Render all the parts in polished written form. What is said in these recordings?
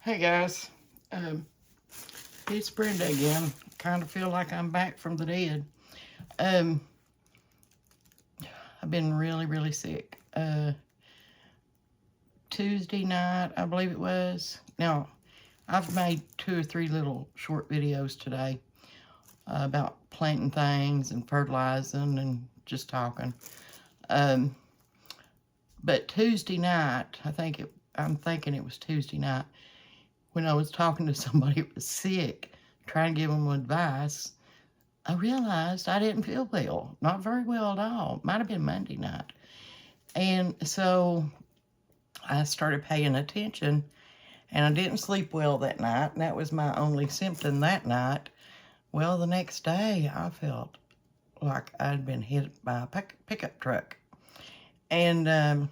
Hey guys, um, it's Brenda again. Kind of feel like I'm back from the dead. Um, I've been really sick. Tuesday night, I believe it was. Now, I've made 2 or 3 little short videos today about planting things and fertilizing and just talking. Um, but Tuesday night, I'm thinking it was Tuesday night, when I was talking to somebody who was sick, trying to give them advice, I realized I didn't feel well, not very well at all. Might have been Monday night. And so I started paying attention, and I didn't sleep well that night, and that was my only symptom that night. Well, the next day, I felt like I'd been hit by a pickup truck. And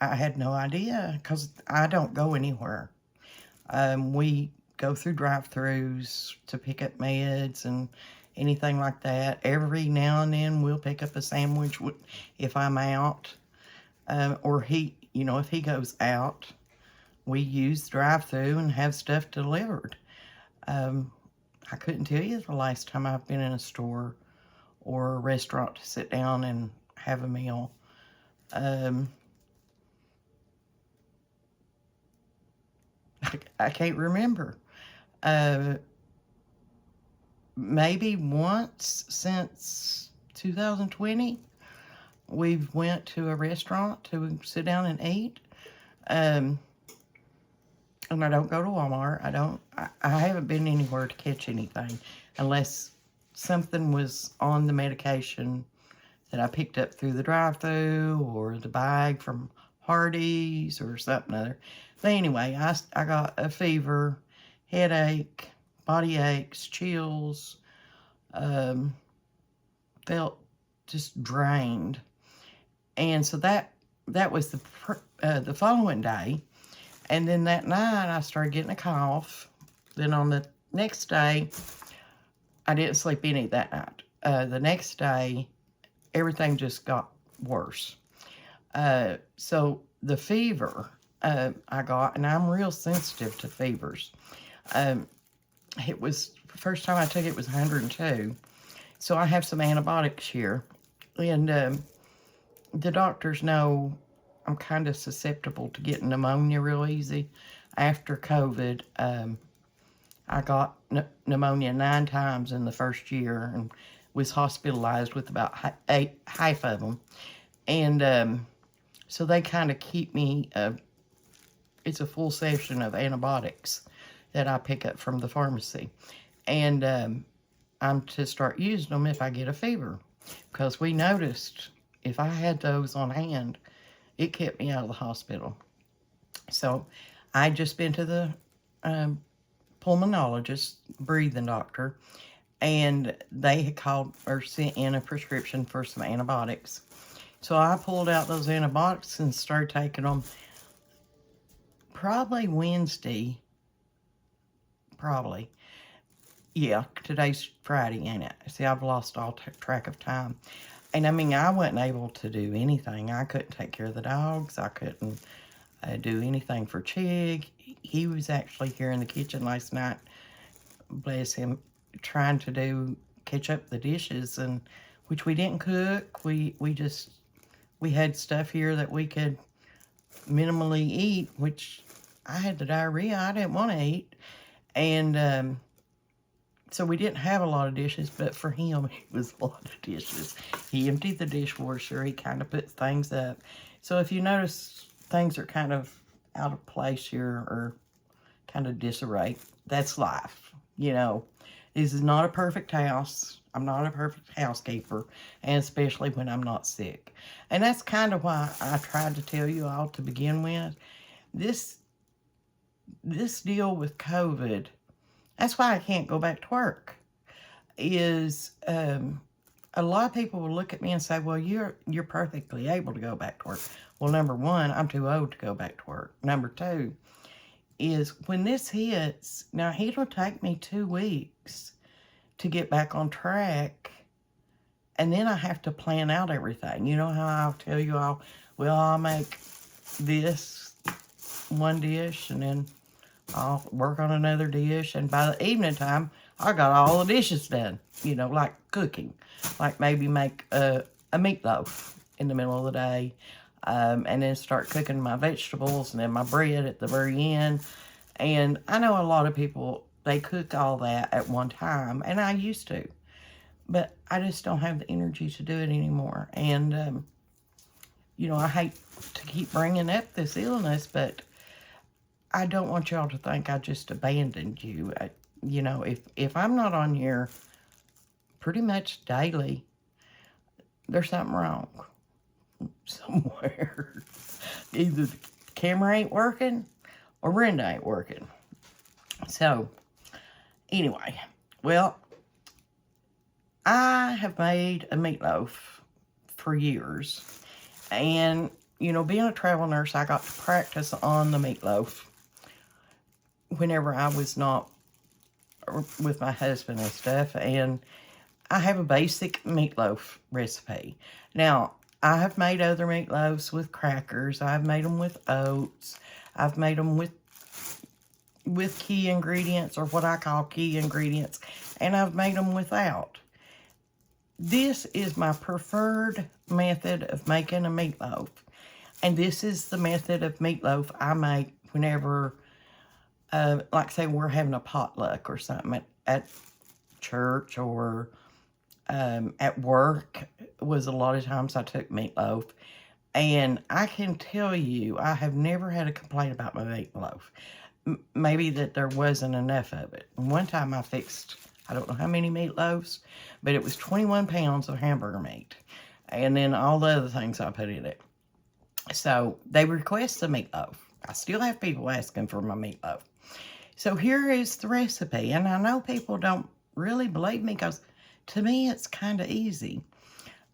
I had no idea, because I don't go anywhere. We go through drive-thrus to pick up meds and anything like that. Every now and then we'll pick up a sandwich if I'm out, or if he goes out, we use drive-thru and have stuff delivered. I couldn't tell you the last time I've been in a store or a restaurant to sit down and have a meal. I can't remember. Maybe once since 2020, we've went to a restaurant to sit down and eat. And I don't go to Walmart. I haven't been anywhere to catch anything unless something was on the medication that I picked up through the drive-thru or the bag from Hardee's or something other. But anyway, I got a fever, headache, body aches, chills, felt just drained. And so that was the following day. And then that night I started getting a cough. Then on the next day, I didn't sleep any that night. The next day, everything just got worse. So the fever I got, and I'm real sensitive to fevers. It was, the first time I took it was 102. So I have some antibiotics here. And the doctors know I'm kind of susceptible to getting pneumonia real easy. After COVID, I got pneumonia 9 times in the first year and was hospitalized with about half of them. And so they kind of keep me, it's a full session of antibiotics that I pick up from the pharmacy. And I'm to start using them if I get a fever. Because we noticed if I had those on hand, it kept me out of the hospital. So I just been to the pulmonologist, breathing doctor, and they had called or sent in a prescription for some antibiotics. So I pulled out those antibiotics and started taking them probably Wednesday. Yeah, today's Friday, ain't it? See, I've lost all track of time. And I mean, I wasn't able to do anything. I couldn't take care of the dogs. I couldn't do anything for Chig. He was actually here in the kitchen last night, bless him, trying to catch up the dishes, and which we didn't cook. We had stuff here that we could minimally eat, which I had the diarrhea. I didn't want to eat. And so we didn't have a lot of dishes, but for him, it was a lot of dishes. He emptied the dishwasher. He kind of put things up. So if you notice things are kind of out of place here or kind of disarray, that's life. This is not a perfect house. I'm not a perfect housekeeper, and especially when I'm not sick. And that's kind of why I tried to tell you all to begin with. This deal with COVID, that's why I can't go back to work, is a lot of people will look at me and say, well, you're perfectly able to go back to work. Well, number one, I'm too old to go back to work. Number two is when this hits, now it'll take me 2 weeks to get back on track, and then I have to plan out everything. You know how I'll tell you all, well, I'll make this one dish, and then I'll work on another dish. And by the evening time, I got all the dishes done, you know, like cooking. Like maybe make a meatloaf in the middle of the day, and then start cooking my vegetables and then my bread at the very end. And I know a lot of people, they cook all that at one time, and I used to. But I just don't have the energy to do it anymore. And, you know, I hate to keep bringing up this illness, but I don't want y'all to think I just abandoned you. You know, if I'm not on here pretty much daily, there's something wrong somewhere. Either the camera ain't working or Brenda ain't working. So, anyway, well, I have made a meatloaf for years. And, you know, being a travel nurse, I got to practice on the meatloaf whenever I was not with my husband and stuff. And I have a basic meatloaf recipe. Now, I have made other meatloaves with crackers. I've made them with oats. I've made them with key ingredients, or what I call key ingredients. And I've made them without. This is my preferred method of making a meatloaf. And this is the method of meatloaf I make whenever, like say we're having a potluck or something at church, or at work. Was a lot of times I took meatloaf. And I can tell you, I have never had a complaint about my meatloaf. Maybe that there wasn't enough of it. One time I fixed, I don't know how many meatloaves, but it was 21 pounds of hamburger meat. And then all the other things I put in it. So they request the meatloaf. I still have people asking for my meatloaf. So here is the recipe. And I know people don't really believe me, because to me it's kind of easy.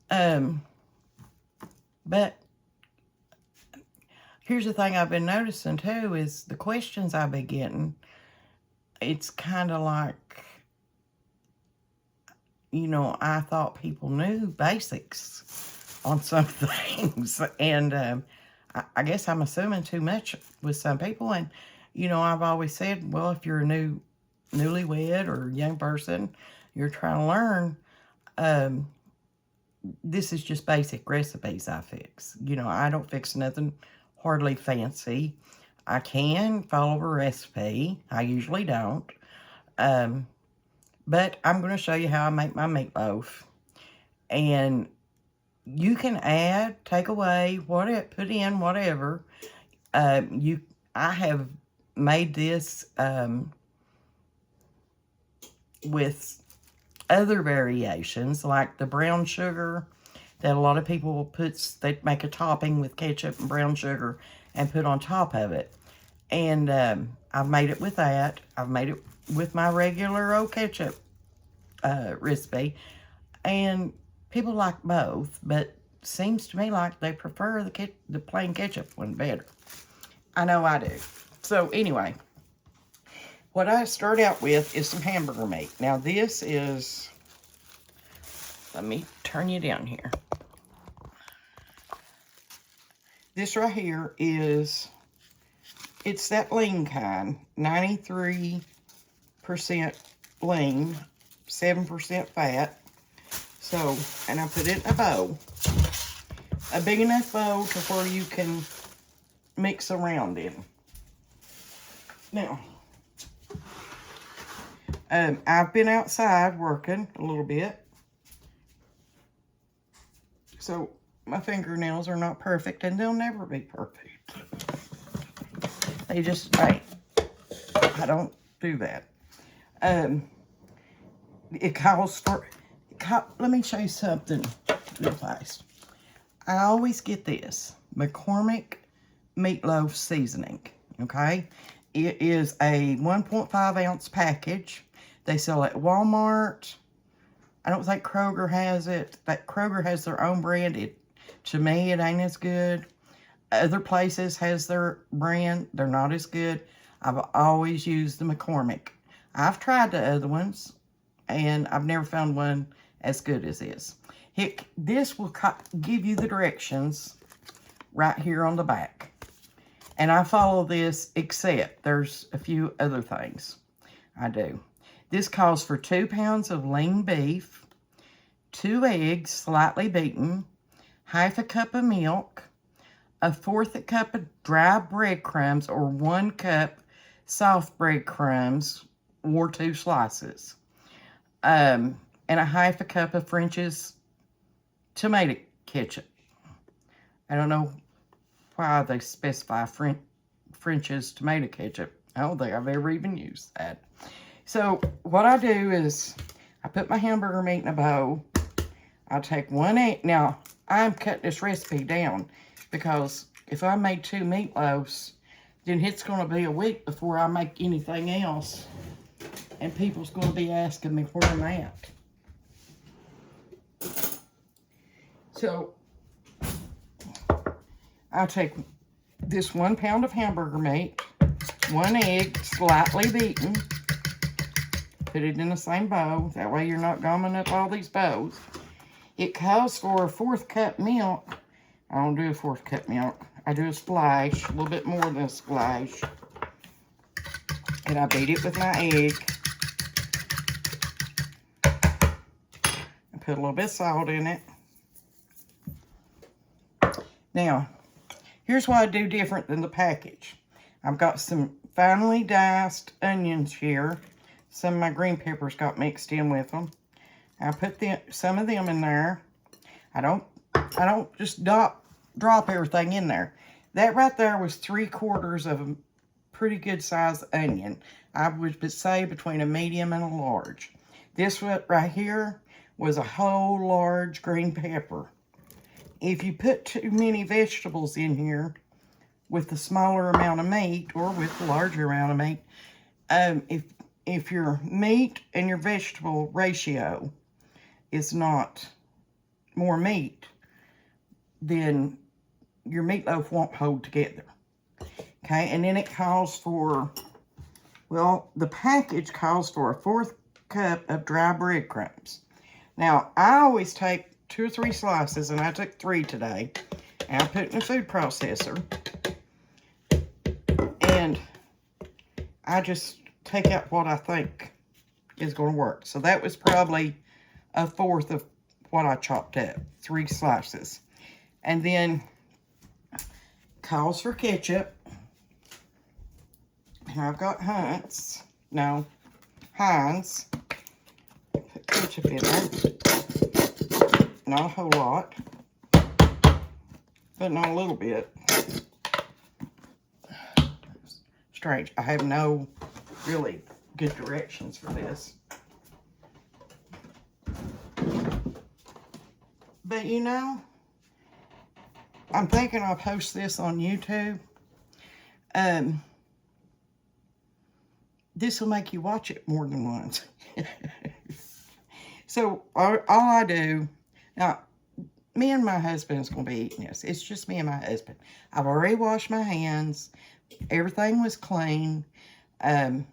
But here's the thing I've been noticing too, is the questions I've been getting. It's kind of like, you know, I thought people knew basics on some things. And I guess I'm assuming too much with some people. And, you know, I've always said, well, if you're a newlywed or young person, you're trying to learn, this is just basic recipes I fix. You know, I don't fix nothing hardly fancy. I can follow a recipe. I usually don't. But I'm going to show you how I make my meatloaf. And you can add, take away, whatever, put in whatever. I have made this with other variations, like the brown sugar that a lot of people they make a topping with ketchup and brown sugar and put on top of it. And I've made it with that. I've made it with my regular old ketchup recipe. And people like both, but seems to me like they prefer the plain ketchup one better. I know I do. So anyway, what I start out with is some hamburger meat. Now this is, let me turn you down here. This right here is, it's that lean kind, 93% lean, 7% fat. So, and I put it in a bowl. A big enough bowl to where you can mix around in. Now, I've been outside working a little bit. So, my fingernails are not perfect, and they'll never be perfect. They just ain't. I don't do that. It calls for, let me show you something real fast. I always get this McCormick meatloaf seasoning, okay? It is a 1.5 ounce package. They sell it at Walmart. I don't think Kroger has it. That Kroger has their own brand. To me, it ain't as good. Other places has their brand. They're not as good. I've always used the McCormick. I've tried the other ones, and I've never found one as good as this. This will give you the directions right here on the back. And I follow this, except there's a few other things I do. This calls for 2 pounds of lean beef, 2 eggs slightly beaten, half a cup of milk, 1/4 cup of dry breadcrumbs or 1 cup soft breadcrumbs or 2 slices, and a half a cup of French's tomato ketchup. I don't know why they specify French's tomato ketchup. I don't think I've ever even used that. So what I do is I put my hamburger meat in a bowl. I take 1 egg. Now, I'm cutting this recipe down because if I made 2 meatloafs, then it's going to be a week before I make anything else. And people's going to be asking me where I'm at. So, I take this 1 pound of hamburger meat, 1 egg, slightly beaten, put it in the same bowl. That way you're not gumming up all these bowls. It calls for a 1/4 cup milk. I don't do a 1/4 cup milk. I do a splash, a little bit more than a splash. And I beat it with my egg. I put a little bit of salt in it. Now, here's what I do different than the package. I've got some finely diced onions here. Some of my green peppers got mixed in with them. I put some of them in there. I don't just drop everything in there. That right there was 3/4 of a pretty good sized onion. I would say between a medium and a large. This one right here was a whole large green pepper. If you put too many vegetables in here with the smaller amount of meat or with the larger amount of meat, if your meat and your vegetable ratio is not more meat, then your meatloaf won't hold together. Okay, and then it calls for, well, the package calls for a 1/4 cup of dry breadcrumbs. Now, I always take 2 or 3 slices, and I took 3 today, and I put it in a food processor, and I just take out what I think is going to work. So that was probably 1/4 of what I chopped up, 3 slices. And then calls for ketchup. And I've got Heinz. Put ketchup in there. Not a whole lot, but not a little bit. Strange. I have no really good directions for this. But you know, I'm thinking I'll post this on YouTube. This will make you watch it more than once. So all I do, now me and my husband is going to be eating this. It's just me and my husband. I've already washed my hands. Everything was clean. I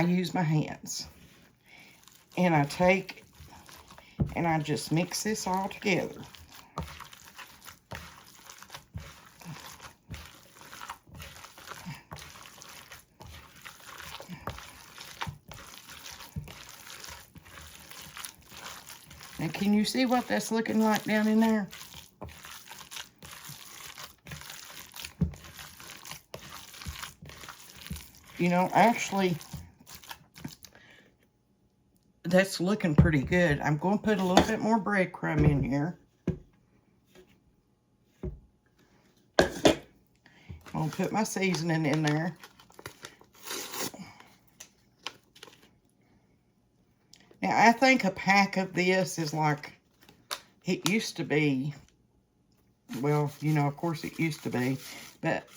use my hands. And I take and I just mix this all together. Now, can you see what that's looking like down in there? You know, actually, that's looking pretty good. I'm going to put a little bit more breadcrumb in here. I'm going to put my seasoning in there. Now, I think a pack of this is like, it used to be, well, you know, of course it used to be, but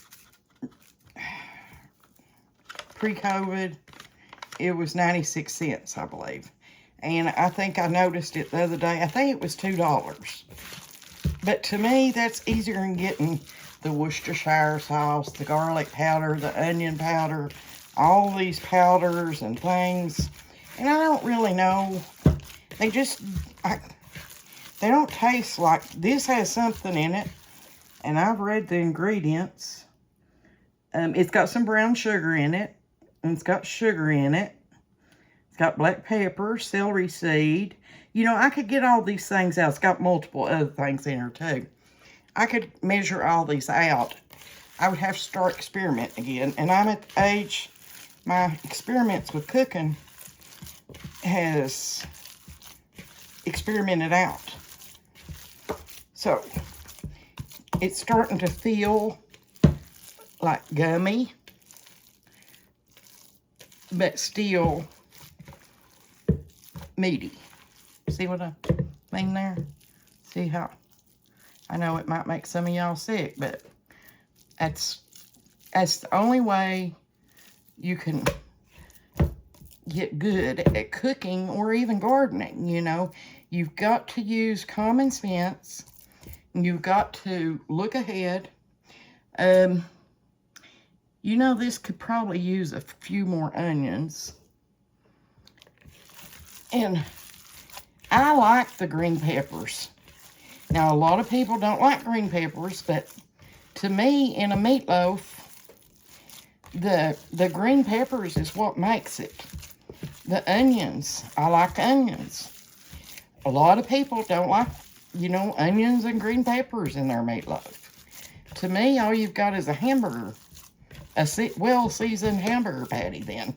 pre-COVID, it was 96 cents, I believe. And I think I noticed it the other day. I think it was $2. But to me, that's easier than getting the Worcestershire sauce, the garlic powder, the onion powder, all these powders and things. And I don't really know. They just, they don't taste like, this has something in it. And I've read the ingredients. It's got some brown sugar in it, and it's got sugar in it. It's got black pepper, celery seed. You know, I could get all these things out. It's got multiple other things in here, too. I could measure all these out. I would have to start experimenting again. And I'm at the age, my experiments with cooking has experimented out. So, it's starting to feel like gummy, but still meaty. See what I mean there? See how? I know it might make some of y'all sick, but that's the only way you can get good at cooking or even gardening, you know. You've got to use common sense. You've got to look ahead. You know, this could probably use a few more onions. And I like the green peppers. Now, a lot of people don't like green peppers, but to me, in a meatloaf, the green peppers is what makes it. The onions, I like onions. A lot of people don't like, you know, onions and green peppers in their meatloaf. To me, all you've got is a hamburger, a well-seasoned hamburger patty then.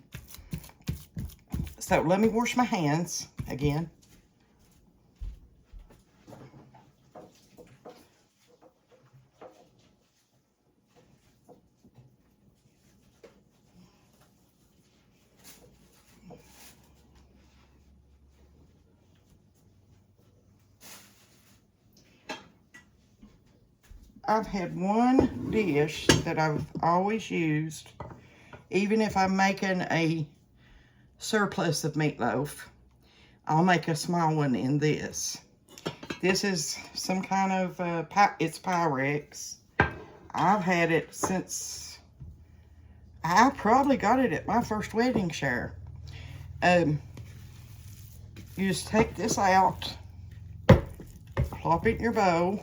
So let me wash my hands again. I've had one dish that I've always used, even if I'm making a surplus of meatloaf, I'll make a small one in this. This is some kind of, it's Pyrex. I've had it since, I probably got it at my first wedding shower. You just take this out, plop it in your bowl.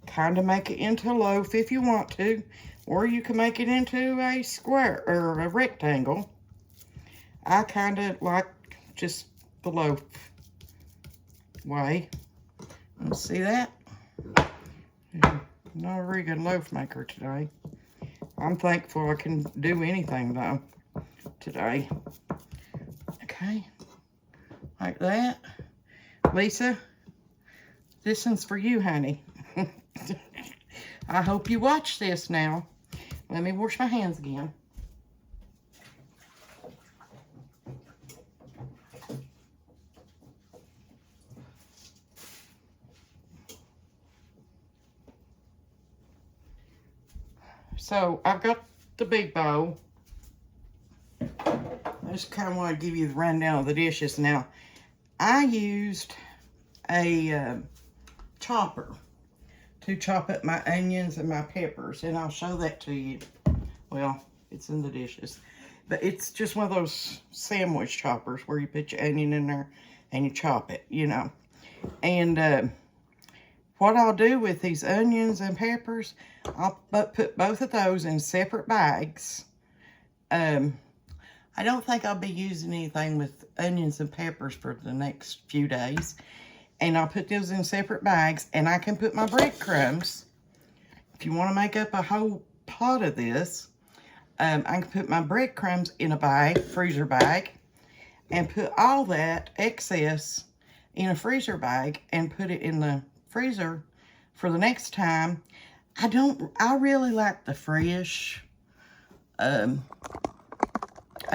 Kind of make it into a loaf if you want to, or you can make it into a square or a rectangle. I kind of like just the loaf way. Let's see that. Not a very good loaf maker today. I'm thankful I can do anything though today. Okay, like that. Lisa, this one's for you, honey. I hope you watch this now. Let me wash my hands again. So I've got the big bowl. I just kind of want to give you the rundown of the dishes. Now, I used a chopper to chop up my onions and my peppers, and I'll show that to you. Well, it's in the dishes, but it's just one of those sandwich choppers where you put your onion in there and you chop it, you know. And what I'll do with these onions and peppers, I'll put both of those in separate bags. I don't think I'll be using anything with onions and peppers for the next few days. And I'll put those in separate bags, and I can put my breadcrumbs. If you want to make up a whole pot of this, I can put my breadcrumbs in a bag, freezer bag, and put all that excess in a freezer bag and put it in the freezer for the next time. I really like the fresh. I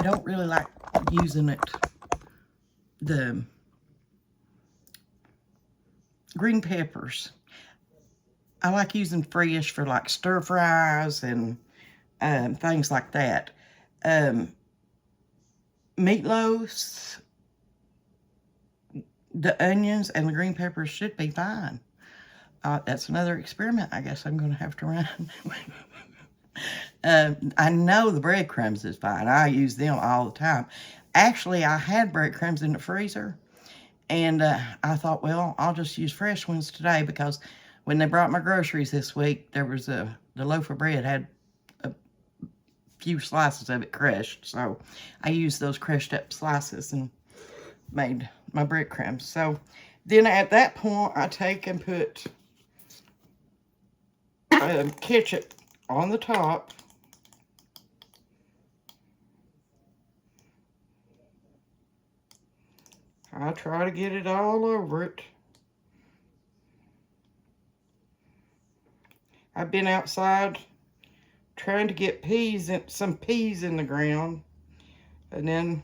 don't really like using it, the green peppers. I like using fresh for like stir fries and things like that. Meatloafs, the onions and the green peppers should be fine. That's another experiment I guess I'm going to have to run. I know the breadcrumbs is fine. I use them all the time. Actually, I had breadcrumbs in the freezer. And I thought, well, I'll just use fresh ones today because when they brought my groceries this week, there was the loaf of bread had a few slices of it crushed. So I used those crushed up slices and made my breadcrumbs. So then at that point, I take and put ketchup on the top. I try to get it all over it. I've been outside trying to get some peas in the ground, and then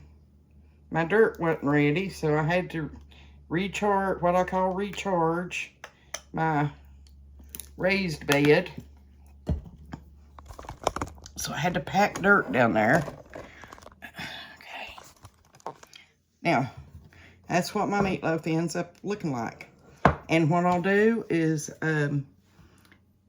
my dirt wasn't ready, so I had to recharge, what I call recharge, my raised bed. So I had to pack dirt down there. Okay. Now, that's what my meatloaf ends up looking like. And what I'll do is,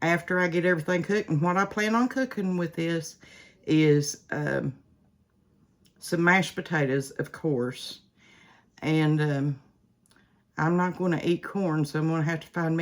after I get everything cooked, and what I plan on cooking with this is some mashed potatoes, of course. And I'm not going to eat corn, so I'm going to have to find me